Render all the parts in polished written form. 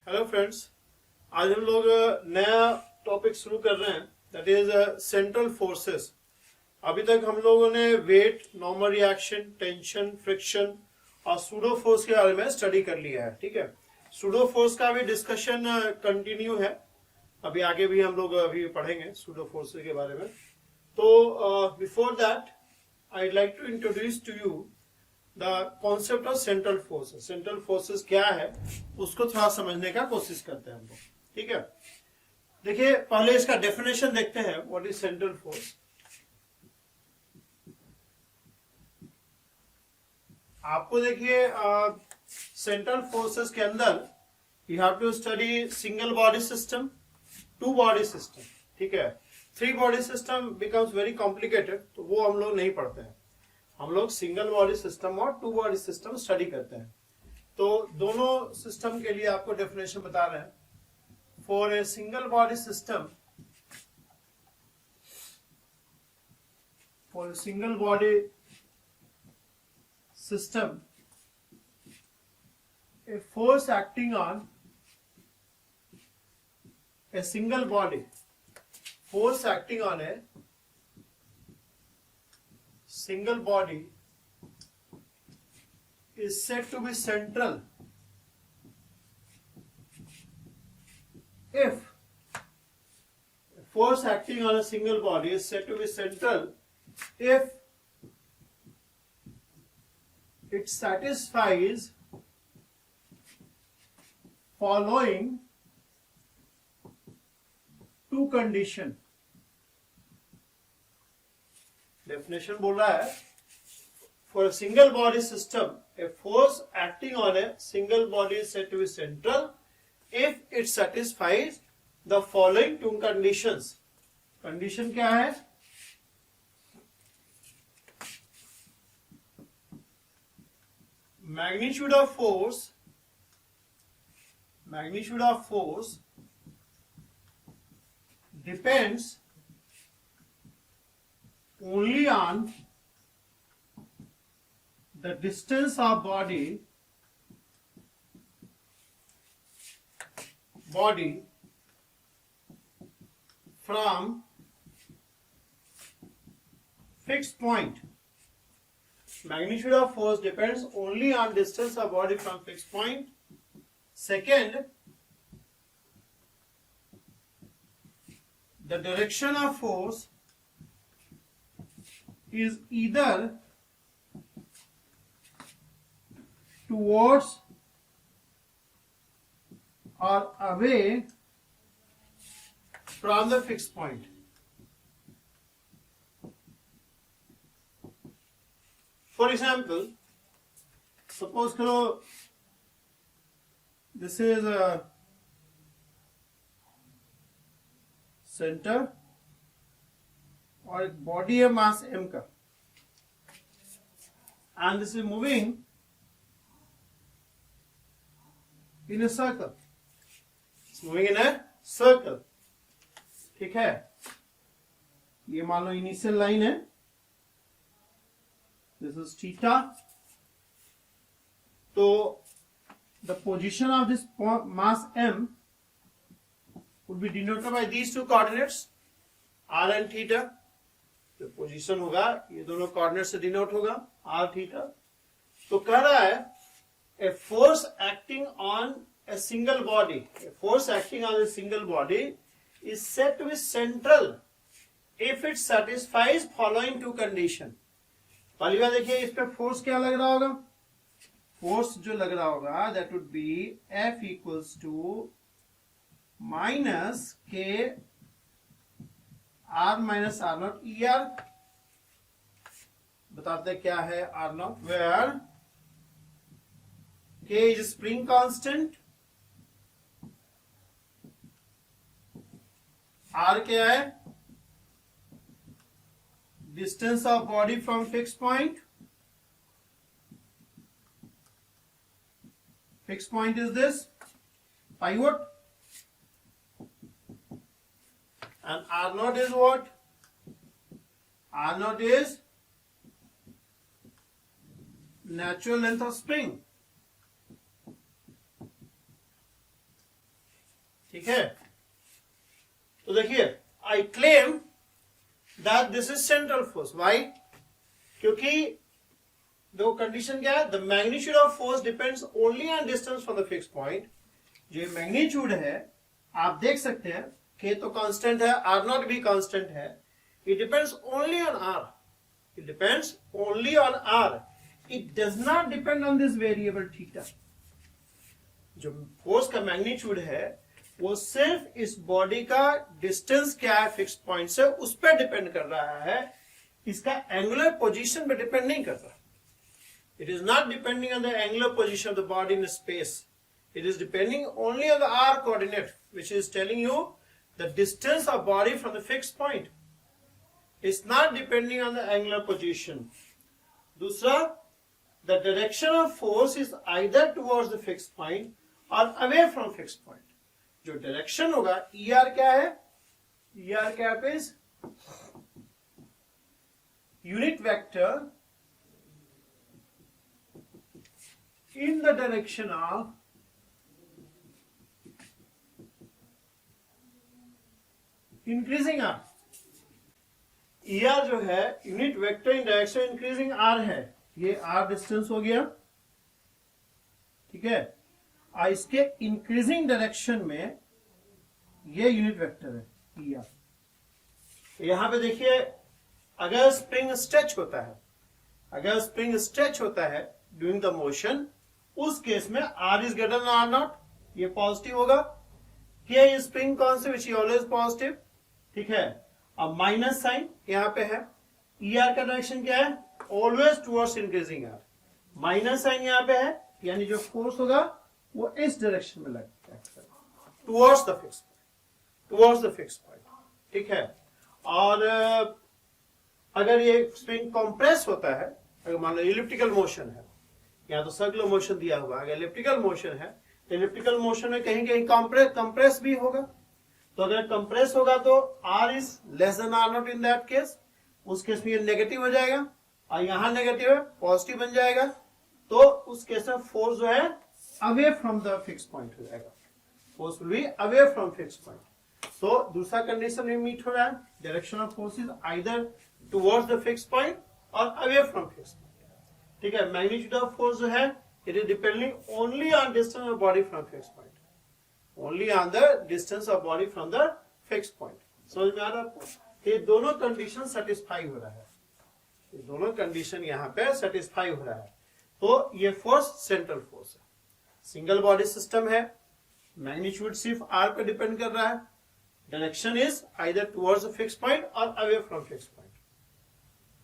Hello friends. आज हम लोग नया टॉपिक शुरू कर रहे हैं, दैट इज सेंट्रल फोर्सेस। अभी तक हम लोगों ने weight, normal reaction, tension, friction और सूडो फोर्स के बारे में स्टडी कर लिया है। ठीक है, सूडो फोर्स का भी डिस्कशन कंटिन्यू है। अभी आगे भी हम लोग अभी पढ़ेंगे सूडो फोर्सेस के बारे में। तो before that I like to introduce to you the concept of central forces. Central forces क्या है उसको थोड़ा समझने का कोशिश करते हैं हम लोग। ठीक है, देखिए पहले इसका डेफिनेशन देखते हैं, व्हाट इज सेंट्रल फोर्स। आपको देखिए सेंट्रल फोर्सेस के अंदर you have to study single body system, two body system. ठीक है, three body system becomes very complicated, तो वो हम लोग नहीं पढ़ते हैं। हम लोग सिंगल बॉडी सिस्टम और टू बॉडी सिस्टम स्टडी करते हैं। तो दोनों सिस्टम के लिए आपको डेफिनेशन बता रहे हैं। For a single body system, for a single body system, a force acting on a single body, force acting on a single body is said to be central if a force acting on a single body is said to be central if it satisfies following two condition। Definition बोल रहा है, for a single body system a force acting on a single body is said to be central if it satisfies the following two conditions. Condition क्या है? Magnitude of force, magnitude of force depends only on the distance of body from fixed point। Magnitude of force depends only on distance of body from fixed point। Second, the direction of force is either towards or away from the fixed point। For example, suppose करो this is a centre और एक body है मास m का, and this is moving in a circle, it's moving in a circle। ठीक है, ये मान लो initial line है, this is थीटा। तो the position of this mass m would be denoted by these two coordinates r and theta। जो position होगा ये दोनों कोऑर्डिनेट से डिनोट होगा r थीटा। तो कह रहा है a force acting on a single body, a force acting on a single body is said to be central if it satisfies following two condition। पहली बार देखिए इस पे फोर्स क्या लग रहा होगा, फोर्स जो लग रहा होगा that would be F equals to minus K R minus R naught E R. बताते क्या है are naught, where K is spring constant, R क्या है distance of body from fix point. Fixed point is this pivot, and R naught is what? R naught is natural length of spring। ठीक है, तो देखिए I claim that this is central force. Why? क्योंकि दो condition क्या है, the magnitude of force depends only on distance from the fix point. जो magnitude है आप देख सकते हैं के तो कांस्टेंट है, आर नॉट भी कांस्टेंट है. It depends only on r. It depends only on r. It does not depend on this variable theta. जो फोर्स का मैग्नीट्यूड है वो सिर्फ इस बॉडी का डिस्टेंस क्या है फिक्स पॉइंट से उस पर डिपेंड कर रहा है. इसका एंगुलर पोजीशन पे डिपेंड नहीं कर रहा. It is not depending on the angular position of the body in space. It is depending only on the r coordinate, which is telling you the distance of body from the fixed point. It's not depending on the angular position. दूसरा, the direction of force is either towards the fixed point or away from fixed point. जो direction होगा, ER क्या है? ER cap is unit vector in the direction of increasing r. ER जो है unit vector in direction increasing r है. ये are distance हो गया, ठीक है. और इसके इंक्रीजिंग डायरेक्शन में ये यूनिट वेक्टर है ER. यहां पे देखिए अगर स्प्रिंग स्ट्रेच होता है, अगर स्प्रिंग स्ट्रेच होता है ड्यूरिंग द मोशन, उस केस में r is greater than r naught. ये पॉजिटिव होगा. हियर स्प्रिंग कौन से विच इज ऑलवेज पॉजिटिव, ठीक है. अब माइनस साइन यहां पे है. ER का डायरेक्शन क्या है, always towards increasing r. Minus sign यहां पे है, यानी जो फोर्स होगा वो इस डायरेक्शन में लगता है, towards the fix point, towards the fix point, ठीक है. और अगर ये स्प्रिंग कंप्रेस होता है, अगर मान लो इलिप्टिकल मोशन है या तो सर्कुलर मोशन दिया हुआ, अगर इलिप्टिकल मोशन है तो इलिप्टिकल मोशन में कहीं कहीं कंप्रेस भी होगा. तो अगर कंप्रेस होगा तो R is less than R not in that case. उस केस में ये नेगेटिव हो जाएगा और यहां नेगेटिव है, पॉजिटिव बन जाएगा. तो उस केस में फोर्स जो है away from the fix point हो जाएगा. Force will be away from fix point. तो दूसरा कंडीशन में मीट हो रहा है, direction of force is either towards the fix point और अवे फ्रॉम फिक्स पॉइंट, ठीक है. मैग्नीट्यूड ऑफ फोर्स जो है it is depending only on distance of body from fix point, only on the distance of body from the fixed point. समझ में आ रहा है आपको? ये दोनों कंडीशन सेटिस्फाई हो रहा है, ये दोनों कंडीशन यहाँ पे सेटिस्फाई हो रहा है. तो ये फोर्स सेंट्रल फोर्स है, सिंगल बॉडी सिस्टम है, मैग्नीट्यूड सिर्फ आर पे डिपेंड कर रहा है, direction is either towards the fix point और अवे फ्रॉम फिक्स पॉइंट,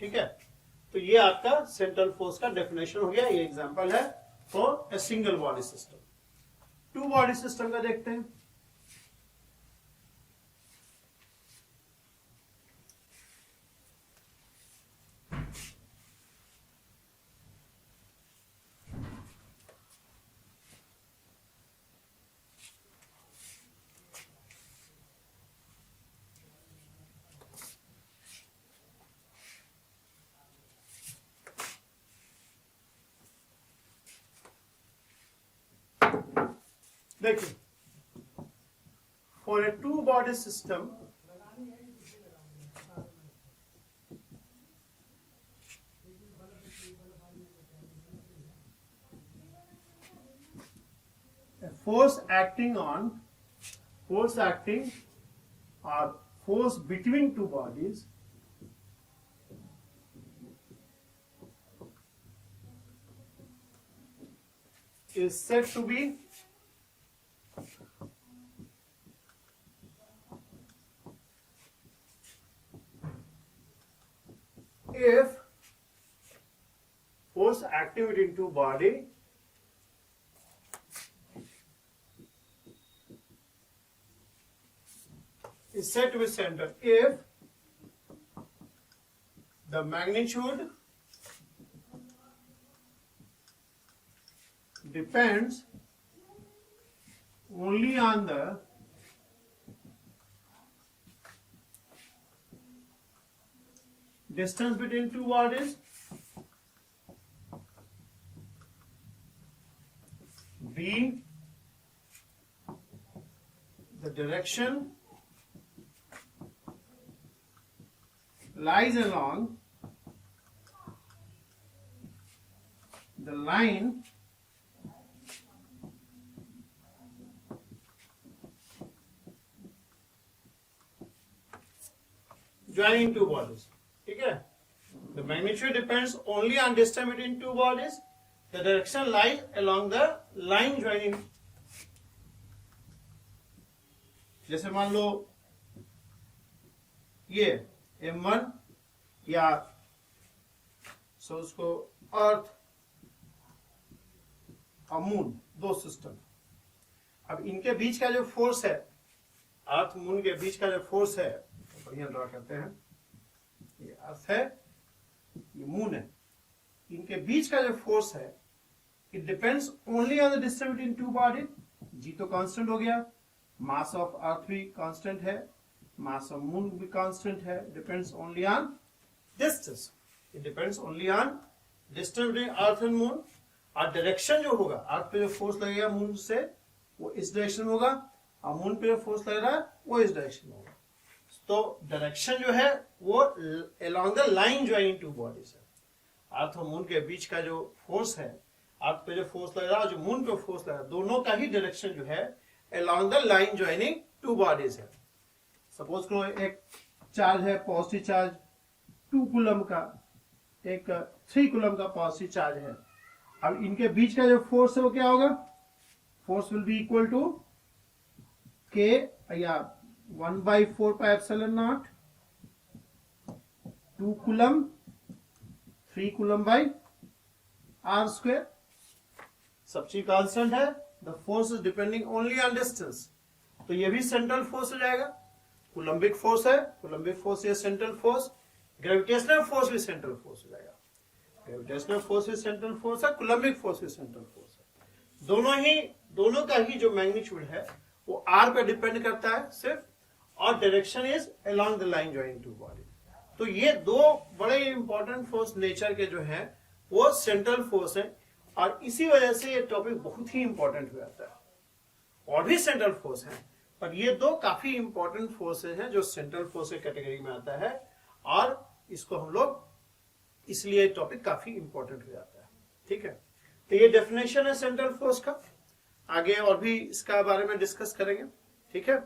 ठीक है. तो ये आपका सेंट्रल फोर्स का डेफिनेशन हो गया. ये एग्जांपल है for a single body system. Two body system का देखते हैं. देखिए, for a two body system, a force acting or force between two bodies is said to be if force acting between two body is said to be centered if the magnitude depends only on the distance between two bodies, B the direction lies along the line joining two bodies. ठीक है? The magnitude depends only on distance between two bodies. The direction lies along the line joining. जैसे मान लो ये M1 या उसको अर्थ और moon, दो system. अब इनके बीच का जो फोर्स है, अर्थ मून के बीच का जो फोर्स है, बढ़िया ड्रॉ करते हैं। ये अर्थ है, ये मून है। इनके बीच का जो फोर्स है, it depends only on the distance between two body. G तो कांस्टेंट हो गया, मास ऑफ अर्थ भी कांस्टेंट है, मास ऑफ मून भी कांस्टेंट है। Depends only on distance, it depends only on distance between earth and moon. और direction जो होगा, अर्थ पे जो फोर्स लगेगा मून से, वो इस डायरेक्शन में होगा, और मून पे जो फोर्स लग रहा है वो इस डायरेक्शन में होगा। तो डायरेक्शन जो है वो along the line joining two bodies है। अर्थ और मून के बीच का जो फोर्स है, अर्थ पे जो फोर्स लग रहा है, जो मून पे फोर्स लग रहा है, दोनों का ही डायरेक्शन जो है along the line joining two bodies है। सपोज करो एक चार्ज है, पॉजिटिव चार्ज 2 कूलम का, एक 3 कूलम का पॉजिटिव चार्ज है। अब इनके बीच का जो फोर्स है वो क्या होगा? Force will be equal to k या 1/4 pi epsilon naught 2 coulomb 3 coulomb by r square. सब चीज कांस्टेंट है। The force is depending only on distance. तो ये भी सेंट्रल फोर्स हो जाएगा। कोलम्बिक फोर्स है, कोलम्बिक फोर्स ये सेंट्रल फोर्स। ग्रेविटेशनल फोर्स भी सेंट्रल फोर्स हो जाएगा। ग्रेविटेशनल फोर्स भी सेंट्रल फोर्स है, कोलम्बिक फोर्स भी सेंट्रल फोर्स है। दोनों का ही जो मैग्नीट्यूड है वो आर पे डिपेंड करता है सिर्फ, और direction is along the line joining two body. तो ये दो बड़े इंपॉर्टेंट फोर्स नेचर के जो है वो सेंट्रल फोर्स है, और इसी वजह से ये टॉपिक बहुत ही इंपॉर्टेंट हो जाता है। और भी सेंट्रल फोर्स है, पर ये दो काफी इंपॉर्टेंट फोर्सेज हैं जो सेंट्रल फोर्स के कैटेगरी में आता है, और इसको हम लोग इसलिए टॉपिक काफी इंपॉर्टेंट हो जाता है। ठीक है, तो ये डेफिनेशन है सेंट्रल फोर्स का। आगे और भी इसका बारे में डिस्कस करेंगे। ठीक है।